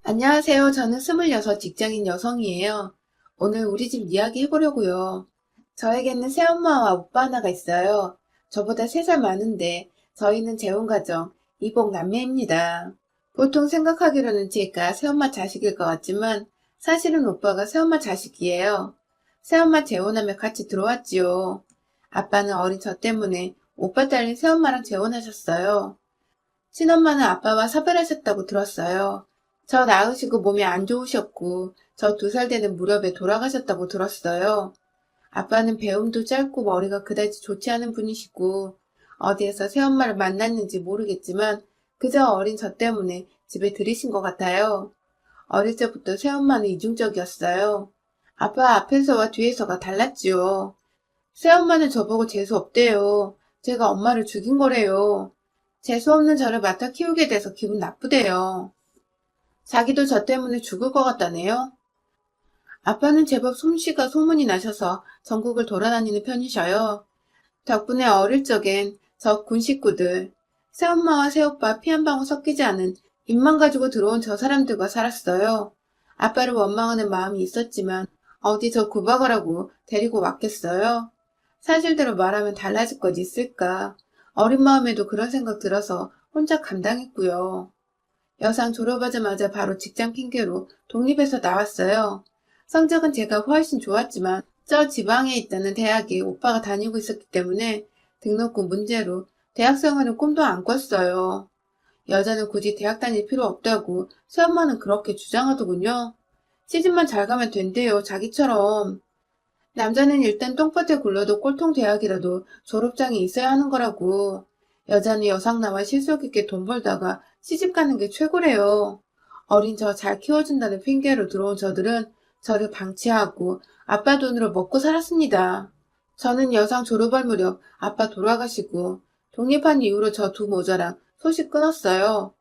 안녕하세요. 저는 26 직장인 여성이에요. 오늘 우리 집 이야기 해보려고요. 저에게는 새엄마와 오빠 하나가 있어요. 저보다 3살 많은데 저희는 재혼가정, 이복 남매입니다. 보통 생각하기로는 제가 새엄마 자식일 것 같지만 사실은 오빠가 새엄마 자식이에요. 새엄마 재혼하며 같이 들어왔지요. 아빠는 어린 저 때문에 오빠 딸린 새엄마랑 재혼하셨어요. 친엄마는 아빠와 사별하셨다고 들었어요. 저 낳으시고 몸이 안 좋으셨고 저 2살 되는 무렵에 돌아가셨다고 들었어요. 아빠는 배움도 짧고 머리가 그다지 좋지 않은 분이시고 어디에서 새엄마를 만났는지 모르겠지만 그저 어린 저 때문에 집에 들이신 것 같아요. 어릴 적부터 새엄마는 이중적이었어요. 아빠 앞에서와 뒤에서가 달랐지요. 새엄마는 저보고 재수 없대요. 제가 엄마를 죽인 거래요. 재수 없는 저를 맡아 키우게 돼서 기분 나쁘대요. 자기도 저 때문에 죽을 것 같다네요. 아빠는 제법 솜씨가 소문이 나셔서 전국을 돌아다니는 편이셔요. 덕분에 어릴 적엔 저 군 식구들, 새엄마와 새오빠 피 한 방울 섞이지 않은 입만 가지고 들어온 저 사람들과 살았어요. 아빠를 원망하는 마음이 있었지만 어디 저 구박을 하고 데리고 왔겠어요? 사실대로 말하면 달라질 것 있을까? 어린 마음에도 그런 생각 들어서 혼자 감당했고요. 여상 졸업하자마자 바로 직장 핑계로 독립해서 나왔어요. 성적은 제가 훨씬 좋았지만 저 지방에 있다는 대학에 오빠가 다니고 있었기 때문에 등록금 문제로 대학 생활은 꿈도 안 꿨어요. 여자는 굳이 대학 다닐 필요 없다고 새엄마는 그렇게 주장하더군요. 시집만 잘 가면 된대요, 자기처럼. 남자는 일단 똥밭에 굴러도 꼴통 대학이라도 졸업장이 있어야 하는 거라고. 여자는 여상 나와 실속 있게 돈 벌다가 시집 가는 게 최고래요. 어린 저 잘 키워준다는 핑계로 들어온 저들은 저를 방치하고 아빠 돈으로 먹고 살았습니다. 저는 여상 졸업할 무렵 아빠 돌아가시고 독립한 이후로 저 두 모자랑 소식 끊었어요.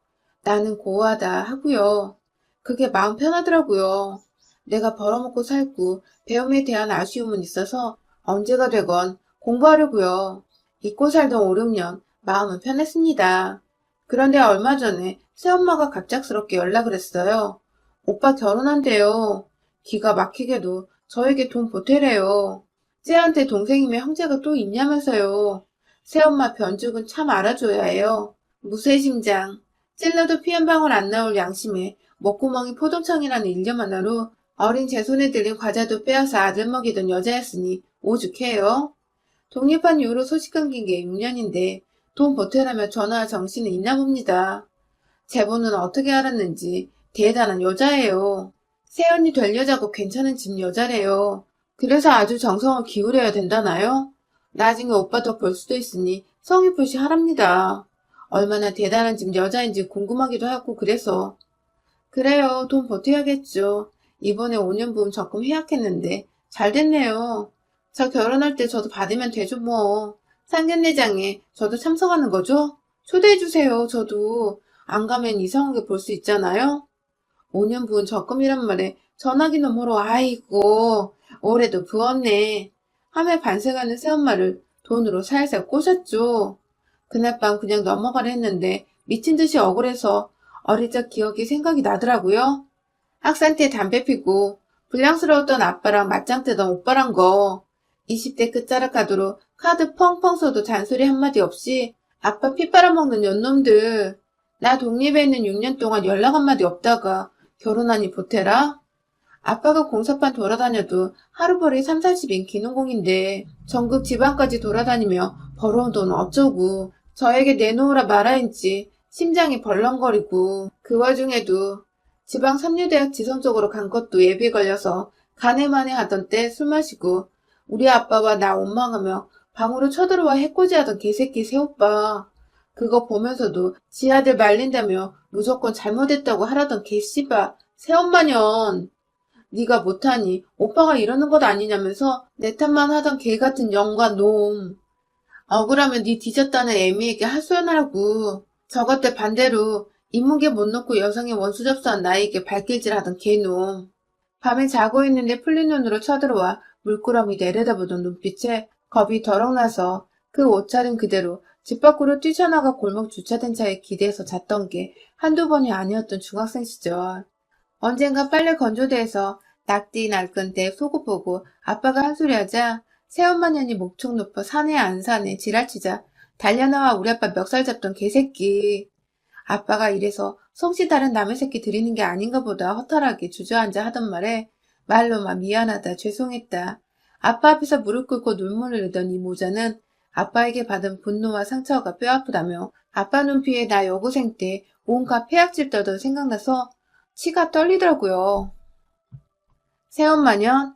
나는 고아다 하고요. 그게 마음 편하더라고요. 내가 벌어먹고 살고 배움에 대한 아쉬움은 있어서 언제가 되건 공부하려고요. 잊고 살던 5, 6년 마음은 편했습니다. 그런데 얼마 전에 새엄마가 갑작스럽게 연락을 했어요. 오빠 결혼한대요. 기가 막히게도 저에게 돈 보태래요. 쟤한테 동생이며 형제가 또 있냐면서요. 새엄마 변죽은 참 알아줘야 해요. 무쇠심장. 찔러도 피 한 방울 안 나올 양심에 목구멍이 포동청이라는 일념 하나로 어린 제 손에 들린 과자도 빼앗아 아들 먹이던 여자였으니 오죽해요. 독립한 이후로 소식 끊긴 게 6년인데 돈 보태라며 전화할 정신은 있나 봅니다. 제보는 어떻게 알았는지 대단한 여자예요. 세연이 될 여자고 괜찮은 집 여자래요. 그래서 아주 정성을 기울여야 된다나요? 나중에 오빠 더 볼 수도 있으니 성의 표시 하랍니다. 얼마나 대단한 집 여자인지 궁금하기도 하고 그래서. 그래요. 돈 보태야겠죠. 이번에 5년 부음 적금 해약했는데 잘 됐네요. 저 결혼할 때 저도 받으면 되죠 뭐. 상견례장에 저도 참석하는 거죠? 초대해주세요. 저도. 안 가면 이상하게 볼 수 있잖아요. 5년 부은 적금이란 말에 전화기 너머로 아이고 올해도 부었네 하며 반성하는 새엄마를 돈으로 살살 꼬셨죠. 그날 밤 그냥 넘어가려 했는데 미친 듯이 억울해서 어릴 적 기억이 생각이 나더라고요. 학생 때 담배 피고 불량스러웠던 아빠랑 맞짱 뜨던 오빠란 거. 20대 끝자락 가도록 카드 펑펑 써도 잔소리 한마디 없이 아빠 피 빨아먹는 연놈들. 나 독립해 있는 6년 동안 연락 한마디 없다가 결혼하니 보태라? 아빠가 공사판 돌아다녀도 하루벌이 3, 40인 기농공인데 전국 지방까지 돌아다니며 벌어온 돈 어쩌고 저에게 내놓으라 말아인지 심장이 벌렁거리고 그 와중에도 지방 삼류대학 지성 쪽으로 간 것도 예비에 걸려서 가네마네 하던 때 술 마시고 우리 아빠와 나 원망하며 방으로 쳐들어와 해코지하던 개새끼 새오빠. 그거 보면서도 지 아들 말린다며 무조건 잘못했다고 하라던 개씨바 새엄마년. 네가 못하니 오빠가 이러는 것 아니냐면서 내 탓만 하던 개같은 영과 놈. 억울하면 네 뒤졌다는 애미에게 하소연하라고. 저것들 반대로 인문계 못 놓고 여성의 원수 접수한 나에게 발길질하던 개놈. 밤에 자고 있는데 풀린 눈으로 쳐들어와 물끄러미 내려다보던 눈빛에 겁이 더럭 나서 그 옷차림 그대로 집 밖으로 뛰쳐나가 골목 주차된 차에 기대서 잤던 게 한두 번이 아니었던 중학생 시절. 언젠가 빨래 건조대에서 낙디 날끈 때 속옷 보고 아빠가 한 소리 하자 새엄마년이 목축 높아 사네 안 사네 지랄치자 달려나와 우리 아빠 멱살 잡던 개새끼. 아빠가 이래서 솜씨 다른 남의 새끼 들이는 게 아닌가 보다 허탈하게 주저앉아 하던 말에 말로만 미안하다 죄송했다. 아빠 앞에서 무릎 꿇고 눈물을 흘리던 이 모자는 아빠에게 받은 분노와 상처가 뼈아프다며 아빠 눈피에 나 여고생 때 온갖 폐악질 떠던 생각나서 치가 떨리더라고요. 새엄마년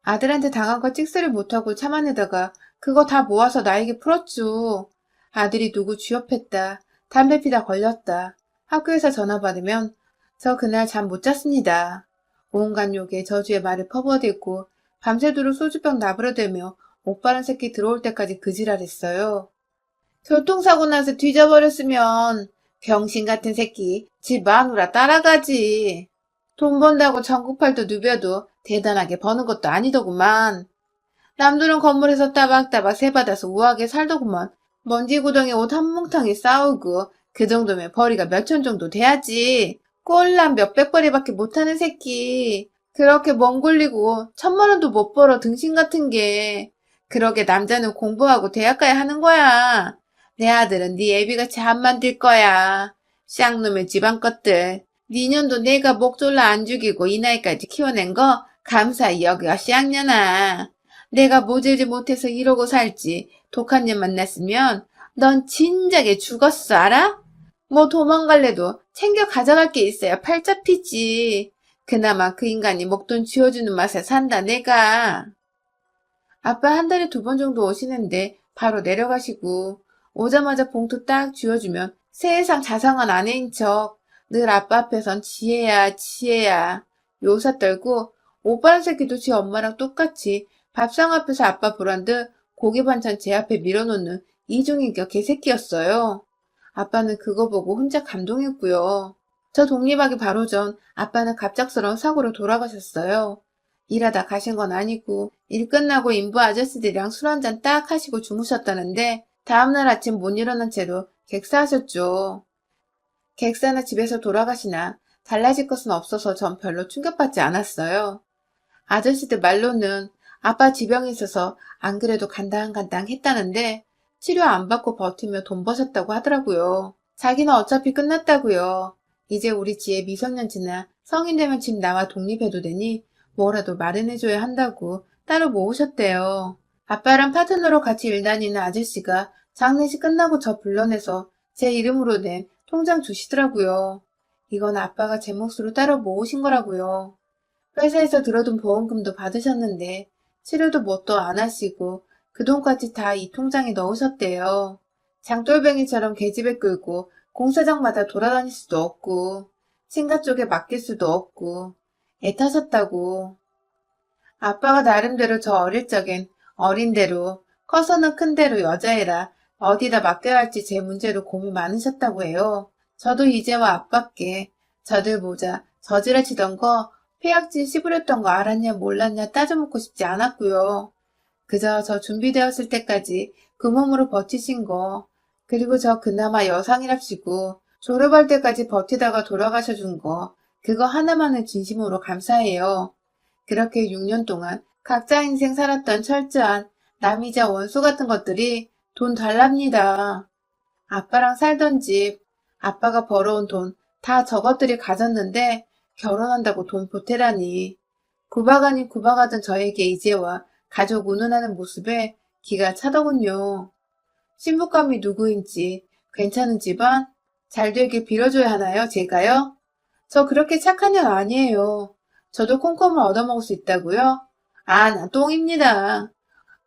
아들한테 당한 거 찍소리 못하고 참아내다가 그거 다 모아서 나에게 풀었죠. 아들이 누구 쥐업했다. 담배 피다 걸렸다. 학교에서 전화 받으면 저 그날 잠 못 잤습니다. 온갖 욕에 저주의 말을 퍼부어댔고 밤새도록 소주병 나부려대며 오빠란 새끼 들어올 때까지 그 지랄했어요. 교통사고 나서 뒤져버렸으면 병신 같은 새끼 집 마누라 따라가지. 돈 번다고 전국팔도 누벼도 대단하게 버는 것도 아니더구만. 남들은 건물에서 따박따박 세받아서 우아하게 살더구만. 먼지 구덩이 옷 한 뭉텅이 싸우고 그 정도면 벌이가 몇천 정도 돼야지. 꼴랑 몇백 벌이밖에 못하는 새끼. 그렇게 멍 굴리고 1,000만 원도 못 벌어 등신 같은 게. 그러게 남자는 공부하고 대학 가야 하는 거야. 내 아들은 네 애비같이 안 만들 거야. 쌍놈의 집안 것들. 니년도 내가 목 졸라 안 죽이고 이 나이까지 키워낸 거 감사히 여겨 쌍년아. 내가 모질지 못해서 이러고 살지. 독한 년 만났으면 넌 진작에 죽었어 알아? 뭐 도망갈래도 챙겨 가져갈 게 있어야 팔 잡히지. 그나마 그 인간이 목돈 쥐어주는 맛에 산다 내가. 아빠 한 달에 2번 정도 오시는데 바로 내려가시고 오자마자 봉투 딱 쥐어주면 세상 자상한 아내인 척 늘 아빠 앞에선 지혜야 지혜야 요사 떨고 오빠란 새끼도 지 엄마랑 똑같이 밥상 앞에서 아빠 보란 듯 고기 반찬 제 앞에 밀어놓는 이중인격 개새끼였어요. 아빠는 그거 보고 혼자 감동했고요. 저 독립하기 바로 전 아빠는 갑작스러운 사고로 돌아가셨어요. 일하다 가신 건 아니고 일 끝나고 인부 아저씨들이랑 술 한잔 딱 하시고 주무셨다는데 다음날 아침 못 일어난 채로 객사하셨죠. 객사나 집에서 돌아가시나 달라질 것은 없어서 전 별로 충격받지 않았어요. 아저씨들 말로는 아빠 지병이 있어서 안 그래도 간당간당 했다는데 치료 안 받고 버티며 돈 버셨다고 하더라고요. 자기는 어차피 끝났다고요. 이제 우리 지혜 미성년지나 성인 되면 집 나와 독립해도 되니 뭐라도 마련해줘야 한다고 따로 모으셨대요. 아빠랑 파트너로 같이 일 다니는 아저씨가 장례식 끝나고 저 불러내서 제 이름으로 낸 통장 주시더라고요. 이건 아빠가 제 몫으로 따로 모으신 거라고요. 회사에서 들어둔 보험금도 받으셨는데 치료도 뭣도 안 하시고 그 돈까지 다 이 통장에 넣으셨대요. 장돌뱅이처럼 계집애 끌고 공사장마다 돌아다닐 수도 없고 친가 쪽에 맡길 수도 없고 애타셨다고. 아빠가 나름대로 저 어릴 적엔 어린 대로 커서는 큰 대로 여자애라 어디다 맡겨야 할지 제 문제로 고민 많으셨다고 해요. 저도 이제와 아빠께 저들 보자 저지랄치던 거 폐악질 씹으렸던 거 알았냐 몰랐냐 따져묻고 싶지 않았고요. 그저 저 준비되었을 때까지 그 몸으로 버티신 거 그리고 저 그나마 여상이랍시고 졸업할 때까지 버티다가 돌아가셔준 거 그거 하나만은 진심으로 감사해요. 그렇게 6년 동안 각자 인생 살았던 철저한 남이자 원수 같은 것들이 돈 달랍니다. 아빠랑 살던 집, 아빠가 벌어온 돈 다 저것들이 가졌는데 결혼한다고 돈 보태라니. 구박 아닌 구박하던 저에게 이제와 가족 운운하는 모습에 기가 차더군요. 신부감이 누구인지 괜찮은 집안? 잘 되길 빌어줘야 하나요, 제가요? 저 그렇게 착한 년 아니에요. 저도 콩콩을 얻어먹을 수 있다고요? 아, 나 똥입니다.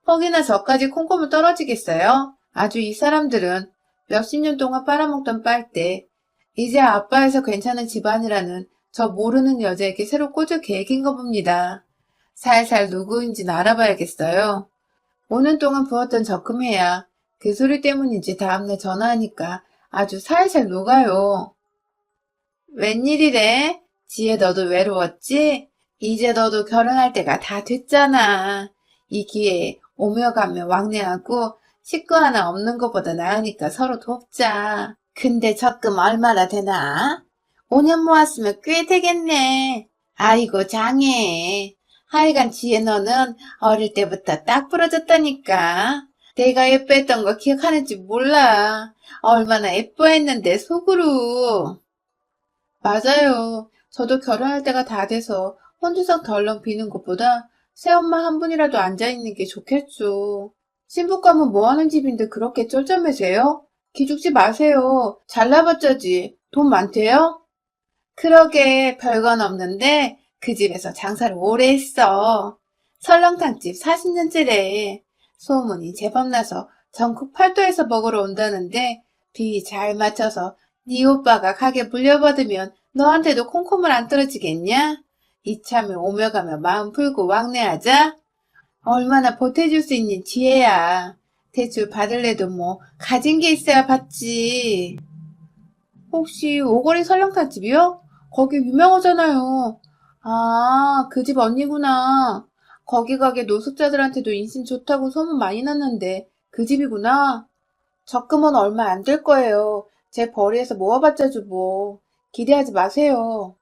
퍽이나 저까지 콩콩을 떨어지겠어요? 아주 이 사람들은 몇십 년 동안 빨아먹던 빨대, 이제 아빠에서 괜찮은 집안이라는 저 모르는 여자에게 새로 꽂을 계획인가 봅니다. 살살 누구인지는 알아봐야겠어요. 5년 동안 부었던 적금해야 그 소리 때문인지 다음날 전화하니까 아주 살살 녹아요. 웬일이래? 지혜 너도 외로웠지? 이제 너도 결혼할 때가 다 됐잖아. 이 기회에 오며 가며 왕래하고 식구 하나 없는 것보다 나으니까 서로 돕자. 근데 적금 얼마나 되나? 5년 모았으면 꽤 되겠네. 아이고, 장해. 하여간 지혜 너는 어릴 때부터 딱 부러졌다니까. 내가 예뻐했던 거 기억하는지 몰라. 얼마나 예뻐했는데, 속으로. 맞아요. 저도 결혼할 때가 다 돼서 혼주석 덜렁 비는 것보다 새엄마 한 분이라도 앉아있는 게 좋겠죠. 신부감은 뭐 하는 집인데 그렇게 쩔쩔매세요? 기죽지 마세요. 잘나봤자지. 돈 많대요? 그러게 별건 없는데 그 집에서 장사를 오래 했어. 설렁탕집 40년째래. 소문이 제법 나서 전국 팔도에서 먹으러 온다는데 비 잘 맞춰서 네 오빠가 가게 물려받으면 너한테도 콩콩물 안 떨어지겠냐? 이참에 오며 가며 마음 풀고 왕래하자. 얼마나 보태줄 수 있는 지혜야. 대출 받을래도 뭐 가진 게 있어야 받지. 혹시 오거리 설렁탕집이요? 거기 유명하잖아요. 아, 그 집 언니구나. 거기 가게 노숙자들한테도 인심 좋다고 소문 많이 났는데 그 집이구나. 적금은 얼마 안 될 거예요. 제 벌이에서 모아봤자 주고. 기대하지 마세요.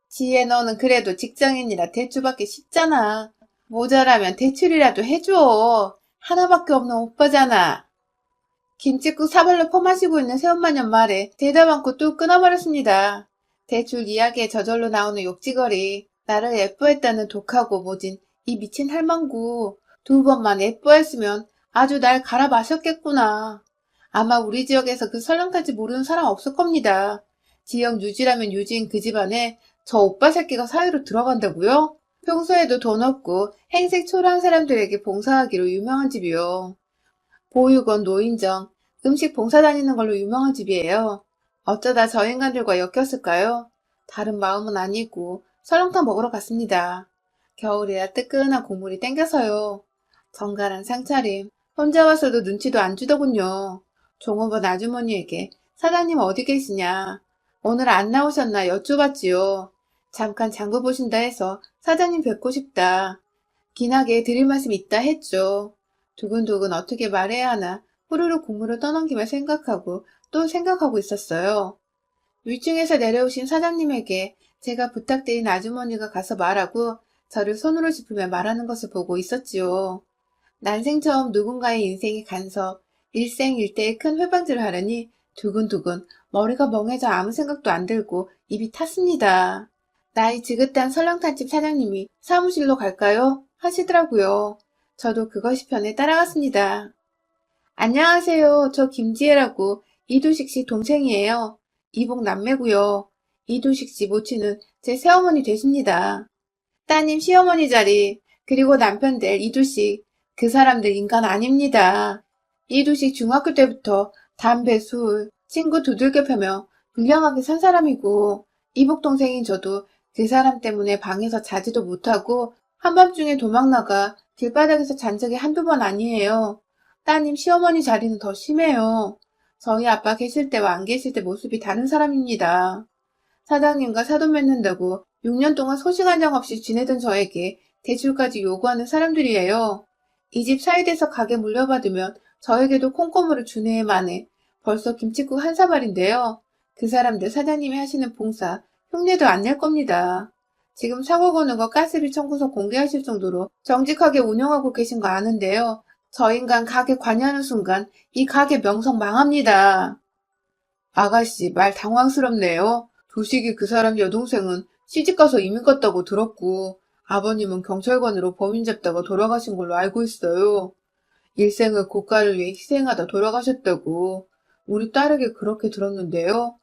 지혜 너는 그래도 직장인이라 대출받기 쉽잖아. 모자라면 대출이라도 해줘. 하나밖에 없는 오빠잖아. 김칫국 사발로 퍼마시고 있는 새엄마년 말에 대답 않고 뚝 끊어버렸습니다. 대출 이야기에 저절로 나오는 욕지거리, 나를 예뻐했다는 독하고 모진 이 미친 할망구, 2번만 예뻐했으면 아주 날 갈아 마셨겠구나. 아마 우리 지역에서 그 설렁탕집 모르는 사람 없을 겁니다. 지역 유지라면 유지인 그 집안에 저 오빠 새끼가 사위로 들어간다고요? 평소에도 돈 없고 행색 초라한 사람들에게 봉사하기로 유명한 집이요. 보육원, 노인정, 음식 봉사 다니는 걸로 유명한 집이에요. 어쩌다 저 인간들과 엮였을까요? 다른 마음은 아니고 설렁탕 먹으러 갔습니다. 겨울이라 뜨끈한 국물이 땡겨서요. 정갈한 상차림, 혼자 와서도 눈치도 안 주더군요. 종업원 아주머니에게 사장님 어디 계시냐? 오늘 안 나오셨나 여쭈봤지요. 잠깐 장부 보신다 해서 사장님 뵙고 싶다. 긴하게 드릴 말씀 있다 했죠. 두근두근 어떻게 말해야 하나 후루룩 국물을 떠넘기며 생각하고 또 생각하고 있었어요. 위층에서 내려오신 사장님에게 제가 부탁드린 아주머니가 가서 말하고 저를 손으로 짚으며 말하는 것을 보고 있었지요. 난생 처음 누군가의 인생의 간섭, 일생일대의 큰 회방질을 하려니 두근두근 머리가 멍해져 아무 생각도 안 들고 입이 탔습니다. 나이 지긋한 설렁탕집 사장님이 사무실로 갈까요? 하시더라고요. 저도 그것이 편해 따라갔습니다. 안녕하세요. 저 김지혜라고 이두식 씨 동생이에요. 이복 남매고요. 이두식 씨 모친은 제 새어머니 되십니다. 따님 시어머니 자리, 그리고 남편 될 이두식, 그 사람들 인간 아닙니다. 이두식 중학교 때부터 담배, 술, 친구 두들겨 패며 불량하게 산 사람이고, 이복 동생인 저도 그 사람 때문에 방에서 자지도 못하고 한밤중에 도망나가 길바닥에서 잔 적이 한두 번 아니에요. 따님 시어머니 자리는 더 심해요. 저희 아빠 계실 때와 안 계실 때 모습이 다른 사람입니다. 사장님과 사돈 맺는다고 6년 동안 소식 한 장 없이 지내던 저에게 대출까지 요구하는 사람들이에요. 이 집 사이돼서 가게 물려받으면 저에게도 콩고물을 주네 만에 벌써 김칫국 한 사발인데요. 그 사람들 사장님이 하시는 봉사 흉내도 안 낼 겁니다. 지금 사고 거는 거 가스비 청구서 공개하실 정도로 정직하게 운영하고 계신 거 아는데요. 저 인간 가게 관여하는 순간 이 가게 명성 망합니다. 아가씨 말 당황스럽네요. 두식이 그 사람 여동생은 시집가서 이민 갔다고 들었고 아버님은 경찰관으로 범인 잡다가 돌아가신 걸로 알고 있어요. 일생을 국가를 위해 희생하다 돌아가셨다고 우리 딸에게 그렇게 들었는데요.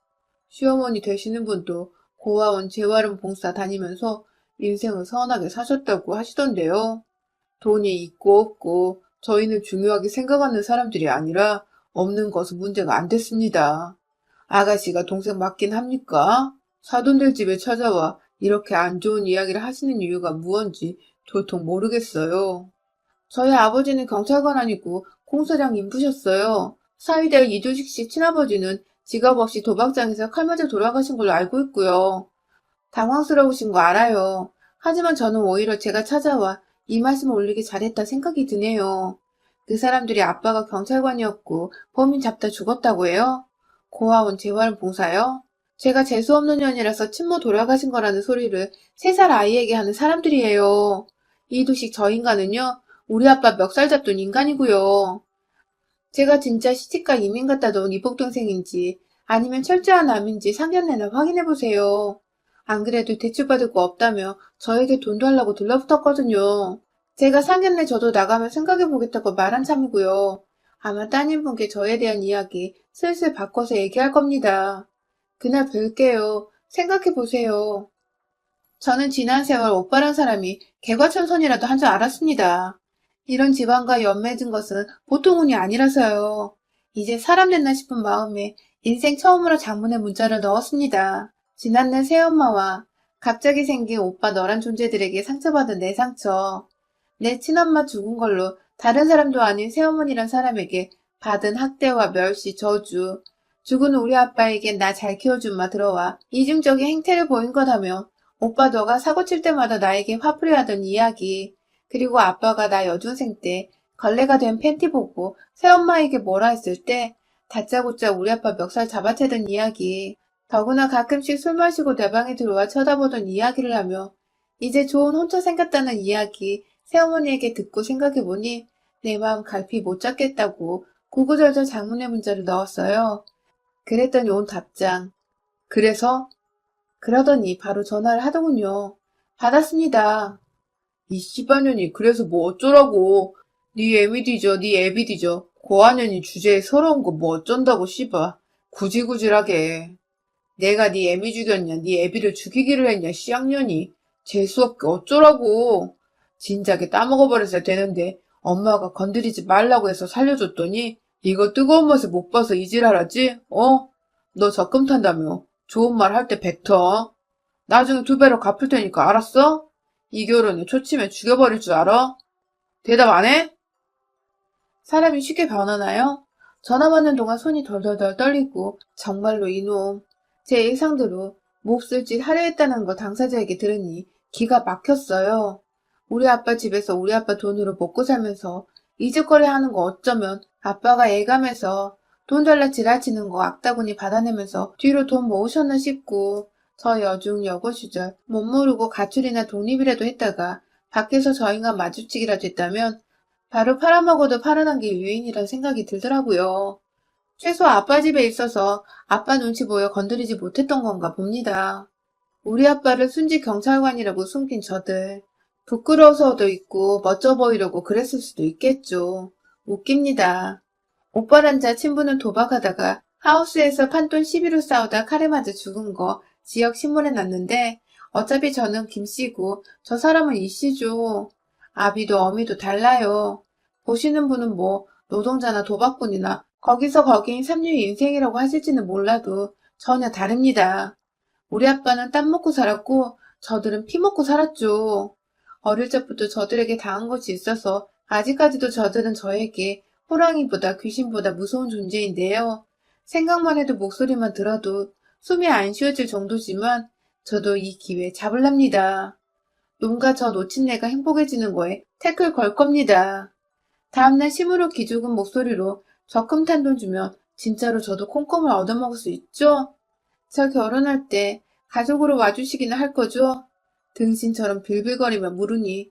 시어머니 되시는 분도 고아원 재활원 봉사 다니면서 인생을 선하게 사셨다고 하시던데요. 돈이 있고 없고 저희는 중요하게 생각하는 사람들이 아니라 없는 것은 문제가 안 됐습니다. 아가씨가 동생 맞긴 합니까? 사돈들 집에 찾아와 이렇게 안 좋은 이야기를 하시는 이유가 무언지 도통 모르겠어요. 저희 아버지는 경찰관 아니고 공사장 인부셨어요. 사위될 이두식 씨 친아버지는 직업 없이 도박장에서 칼 맞아 돌아가신 걸로 알고 있고요. 당황스러우신 거 알아요. 하지만 저는 오히려 제가 찾아와 이 말씀을 올리기 잘했다 생각이 드네요. 그 사람들이 아빠가 경찰관이었고 범인 잡다 죽었다고 해요? 고아원 재활 봉사요? 제가 재수없는 년이라서 친모 돌아가신 거라는 소리를 3살 아이에게 하는 사람들이에요. 이두식 저 인간은요, 우리 아빠 멱살 잡던 인간이고요. 제가 진짜 시집가 이민 갔다 온 이복동생인지 아니면 철저한 남인지 상견례나 확인해보세요. 안 그래도 대출받을 거 없다며 저에게 돈 달라고 들러붙었거든요. 제가 상견례 저도 나가면 생각해보겠다고 말한 참이고요. 아마 따님분께 저에 대한 이야기 슬슬 바꿔서 얘기할 겁니다. 그날 뵐게요. 생각해보세요. 저는 지난 세월 오빠란 사람이 개과천선이라도 한 줄 알았습니다. 이런 집안과 연맺은 것은 보통 운이 아니라서요. 이제 사람 됐나 싶은 마음에 인생 처음으로 장문의 문자를 넣었습니다. 지난날 새엄마와 갑자기 생긴 오빠 너란 존재들에게 상처받은 내 상처. 내 친엄마 죽은 걸로 다른 사람도 아닌 새어머니란 사람에게 받은 학대와 멸시, 저주. 죽은 우리 아빠에겐 나 잘 키워준 마 들어와 이중적인 행태를 보인 거다며 오빠 너가 사고 칠 때마다 나에게 화풀이 하던 이야기. 그리고 아빠가 나 여중생 때 걸레가 된 팬티 보고 새엄마에게 뭐라 했을 때 다짜고짜 우리 아빠 멱살 잡아채던 이야기. 더구나 가끔씩 술 마시고 내 방에 들어와 쳐다보던 이야기를 하며 이제 좋은 혼처 생겼다는 이야기 새어머니에게 듣고 생각해보니 내 마음 갈피 못 잡겠다고 구구절절 장문의 문자를 넣었어요. 그랬더니 온 답장. 그래서? 그러더니 바로 전화를 하더군요. 받았습니다. 이 씨발년이 그래서 뭐 어쩌라고. 네 애미 뒤져, 네 애비 뒤져. 고아년이 주제에 서러운 거 뭐 어쩐다고 씨발. 구질구질하게. 내가 네 애미 죽였냐, 네 애비를 죽이기를 했냐, 씨양년이. 재수없게 어쩌라고. 진작에 따먹어버렸어야 되는데 엄마가 건드리지 말라고 해서 살려줬더니 이거 뜨거운 맛을 못 봐서 이질하라지? 어? 너 적금 탄다며. 좋은 말 할 때 뱉어. 나중에 2배로 갚을 테니까 알았어? 이 결혼에 초치면 죽여버릴 줄 알아? 대답 안 해? 사람이 쉽게 변하나요? 전화 받는 동안 손이 덜덜덜 떨리고 정말로 이놈. 제 예상대로 몹쓸 짓 하려 했다는 걸 당사자에게 들으니 기가 막혔어요. 우리 아빠 집에서 우리 아빠 돈으로 먹고 살면서 이직거리 하는 거 어쩌면 아빠가 애감해서 돈 달라 지랄치는 거 악다구니 받아내면서 뒤로 돈 모으셨나 싶고 저 여중 여고 시절 못 모르고 가출이나 독립이라도 했다가 밖에서 저 인간 마주치기라도 했다면 바로 팔아먹어도 팔아난 게 유인이란 생각이 들더라고요. 최소 아빠 집에 있어서 아빠 눈치 보여 건드리지 못했던 건가 봅니다. 우리 아빠를 순직 경찰관이라고 숨긴 저들. 부끄러워서도 있고 멋져 보이려고 그랬을 수도 있겠죠. 웃깁니다. 오빠란 자 친부는 도박하다가 하우스에서 판돈 시비로 싸우다 칼에 맞아 죽은 거 지역 신문에 났는데 어차피 저는 김씨고 저 사람은 이씨죠. 아비도 어미도 달라요. 보시는 분은 뭐 노동자나 도박꾼이나 거기서 거기인 삼류의 인생이라고 하실지는 몰라도 전혀 다릅니다. 우리 아빠는 땀 먹고 살았고 저들은 피 먹고 살았죠. 어릴 적부터 저들에게 당한 것이 있어서 아직까지도 저들은 저에게 호랑이보다 귀신보다 무서운 존재인데요. 생각만 해도 목소리만 들어도 숨이 안 쉬어질 정도지만 저도 이 기회 잡을랍니다. 뭔가 저 놓친 내가 행복해지는 거에 태클 걸 겁니다. 다음날 심으로 기죽은 목소리로 적금 탄 돈 주면 진짜로 저도 콩콩을 얻어먹을 수 있죠? 저 결혼할 때 가족으로 와주시기는 할 거죠? 등신처럼 빌빌거리며 물으니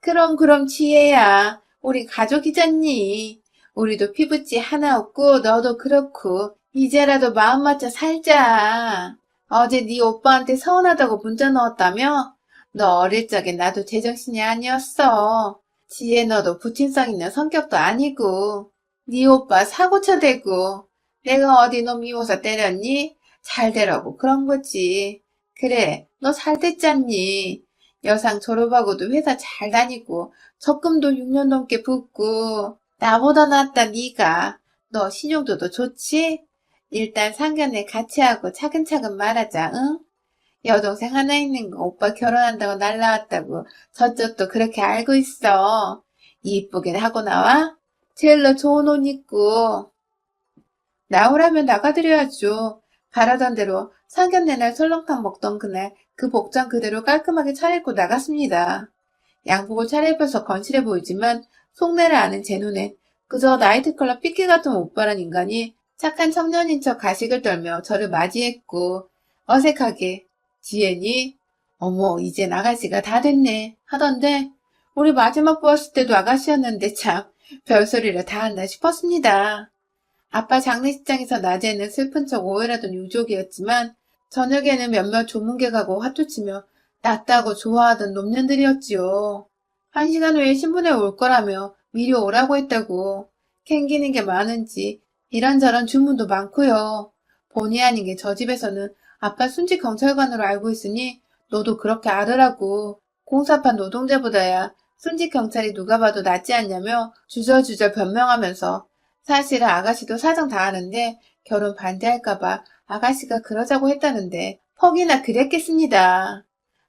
그럼 지혜야 우리 가족이잖니. 우리도 피부치 하나 없고 너도 그렇고 이제라도 마음 맞춰 살자. 어제 네 오빠한테 서운하다고 문자 넣었다며? 너 어릴 적에 나도 제정신이 아니었어. 지혜 너도 부친성 있는 성격도 아니고 네 오빠 사고쳐 대고 내가 어디 너 미워서 때렸니? 잘 되라고 그런 거지. 그래 너 잘 됐잖니. 여상 졸업하고도 회사 잘 다니고 적금도 6년 넘게 붓고 나보다 낫다 네가. 너 신용도도 좋지? 일단 상견례 같이 하고 차근차근 말하자 응? 여동생 하나 있는 거 오빠 결혼한다고 날라왔다고 저쪽도 그렇게 알고 있어. 이쁘게 하고 나와? 제일로 좋은 옷 입고. 나오라면 나가드려야죠. 바라던 대로 상견례 날 설렁탕 먹던 그날 그 복장 그대로 깔끔하게 차려입고 나갔습니다. 양복을 차려입어서 건실해 보이지만 속내를 아는 제 눈엔 그저 나이트클럽 삐끼 같은 오빠란 인간이 착한 청년인 척 가식을 떨며 저를 맞이했고 어색하게 지혜니 어머 이젠 아가씨가 다 됐네 하던데 우리 마지막 보았을 때도 아가씨였는데 참 별소리를 다 한다 싶었습니다. 아빠 장례식장에서 낮에는 슬픈 척 오해라던 유족이었지만 저녁에는 몇몇 조문계 가고 화투치며 낫다고 좋아하던 놈년들이었지요. 1시간 후에 신분에 올 거라며 미리 오라고 했다고. 캥기는 게 많은지 이런저런 주문도 많고요. 본의 아니게 저 집에서는 아빠 순직 경찰관으로 알고 있으니 너도 그렇게 알으라고. 공사판 노동자보다야 순직 경찰이 누가 봐도 낫지 않냐며 주절주절 변명하면서 사실은 아가씨도 사정 다 아는데 결혼 반대할까봐 아가씨가 그러자고 했다는데 퍽이나 그랬겠습니다.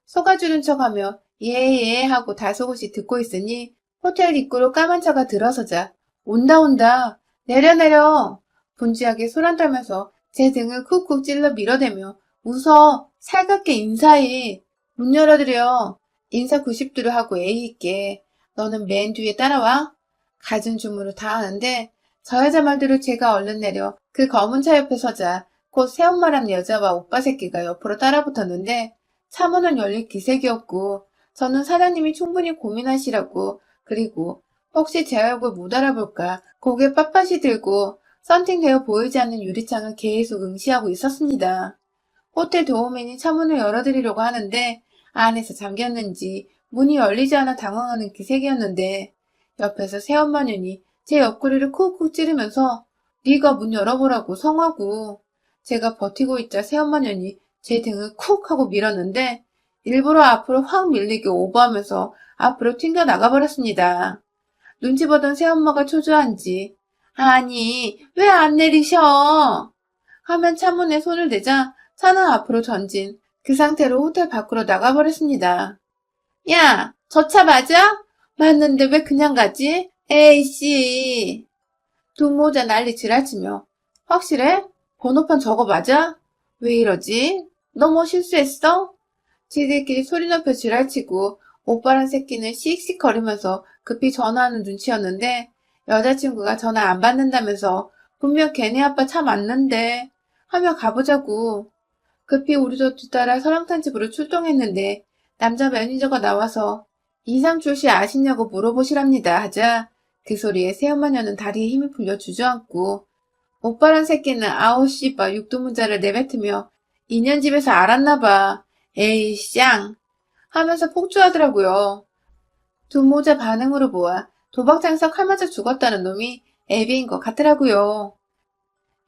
속아주는 척하며 예예 하고 다소곳이 듣고 있으니 호텔 입구로 까만 차가 들어서자 온다 온다 내려 내려 분주하게 소란 떨면서 제 등을 쿡쿡 찔러 밀어대며 웃어 살갑게 인사해 문 열어드려 인사 90도로 하고 예의 있게 너는 맨 뒤에 따라와 갖은 주문을 다 하는데 저 여자 말대로 제가 얼른 내려 그 검은 차 옆에 서자 곧 새엄마라는 여자와 오빠 새끼가 옆으로 따라붙었는데 차문은 열릴 기색이었고 저는 사장님이 충분히 고민하시라고 그리고 혹시 제 얼굴 못 알아볼까 고개 빳빳이 들고 썬팅되어 보이지 않는 유리창을 계속 응시하고 있었습니다. 호텔 도우맨이 차문을 열어드리려고 하는데 안에서 잠겼는지 문이 열리지 않아 당황하는 기색이었는데 옆에서 새엄마 년이 제 옆구리를 쿡쿡 찌르면서 네가 문 열어보라고 성하고 제가 버티고 있자 새엄마 년이 제 등을 쿡 하고 밀었는데 일부러 앞으로 확 밀리게 오버하면서 앞으로 튕겨 나가버렸습니다. 눈치 보던 새엄마가 초조한지 아니 왜 안 내리셔? 하면 차문에 손을 대자 차는 앞으로 전진 그 상태로 호텔 밖으로 나가버렸습니다. 야, 저 차 맞아? 맞는데 왜 그냥 가지? 에이씨. 동모자 난리 지랄치며 확실해? 번호판 저거 맞아? 왜 이러지? 너 뭐 실수했어? 지들끼리 소리 높여 지랄치고 오빠란 새끼는 씩씩거리면서 급히 전화하는 눈치였는데 여자친구가 전화 안 받는다면서 분명 걔네 아빠 차 맞는데 하며 가보자고. 급히 우리도 뒤따라 설렁탕 집으로 출동했는데 남자 매니저가 나와서 이상출 씨 아시냐고 물어보시랍니다 하자 그 소리에 새엄마녀는 다리에 힘이 풀려 주저앉고 오빠란 새끼는 아우 씨바 육두문자를 내뱉으며 인연집에서 알았나봐 에이 쌍 하면서 폭주하더라고요. 두모자 반응으로 보아 도박장에서 칼 맞아 죽었다는 놈이 애비인 것 같더라고요.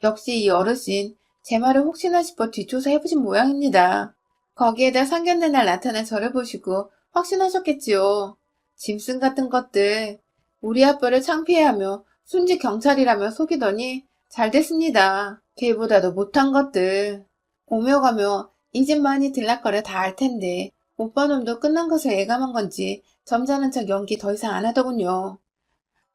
역시 이 어르신 제 말을 혹시나 싶어 뒷조사 해보신 모양입니다. 거기에다 상견례 날 나타난 저를 보시고 확신하셨겠지요. 짐승 같은 것들. 우리 아빠를 창피해하며 순직 경찰이라며 속이더니 잘 됐습니다. 걔보다도 못한 것들. 오며 가며 이 집 많이 들락거려 다 알 텐데 오빠 놈도 끝난 것을 예감한 건지 점잖은 척 연기 더 이상 안 하더군요.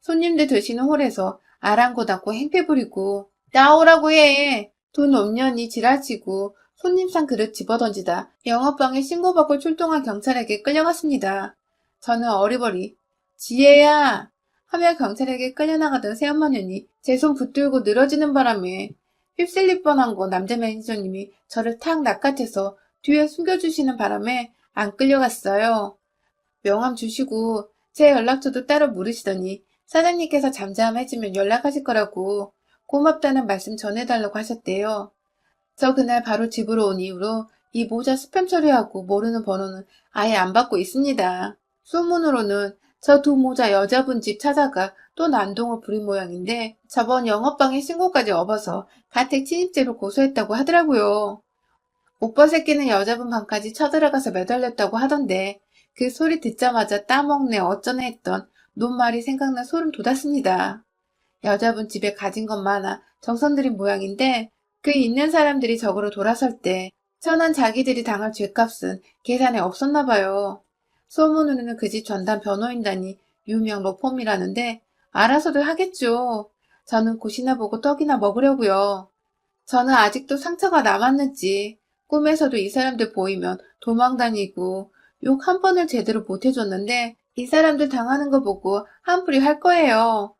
손님들 드시는 홀에서 아랑곳하고 행패 부리고 나오라고 해. 돈 없냐니 지랄치고 손님상 그릇 집어던지다 영업방에 신고받고 출동한 경찰에게 끌려갔습니다. 저는 어리버리 지혜야 하며 경찰에게 끌려나가던 새엄마년이 제 손 붙들고 늘어지는 바람에 휩쓸릴 뻔한 거 남자 매니저님이 저를 탁 낚아채서 뒤에 숨겨주시는 바람에 안 끌려갔어요. 명함 주시고 제 연락처도 따로 물으시더니 사장님께서 잠잠해지면 연락하실 거라고 고맙다는 말씀 전해달라고 하셨대요. 저 그날 바로 집으로 온 이후로 이 모자 스팸 처리하고 모르는 번호는 아예 안 받고 있습니다. 소문으로는 저 두 모자 여자분 집 찾아가 또 난동을 부린 모양인데 저번 영업방에 신고까지 업어서 가택 침입죄로 고소했다고 하더라고요. 오빠 새끼는 여자분 방까지 쳐들어가서 매달렸다고 하던데 그 소리 듣자마자 따먹네 어쩌네 했던 놈말이 생각나 소름 돋았습니다. 여자분 집에 가진 것 많아 정성 들인 모양인데 그 있는 사람들이 적으로 돌아설 때 천한 자기들이 당할 죗값은 계산에 없었나 봐요. 소문으로는 그 집 전담 변호인단이 유명 로펌이라는데 알아서들 하겠죠. 저는 곳이나 보고 떡이나 먹으려고요. 저는 아직도 상처가 남았는지 꿈에서도 이 사람들 보이면 도망다니고 욕 한 번을 제대로 못 해줬는데 이 사람들 당하는 거 보고 한풀이 할 거예요.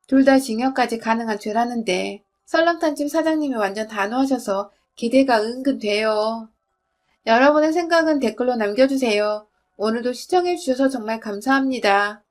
둘 다 징역까지 가능한 죄라는데 설렁탕집 사장님이 완전 단호하셔서 기대가 은근 돼요. 여러분의 생각은 댓글로 남겨주세요. 오늘도 시청해주셔서 정말 감사합니다.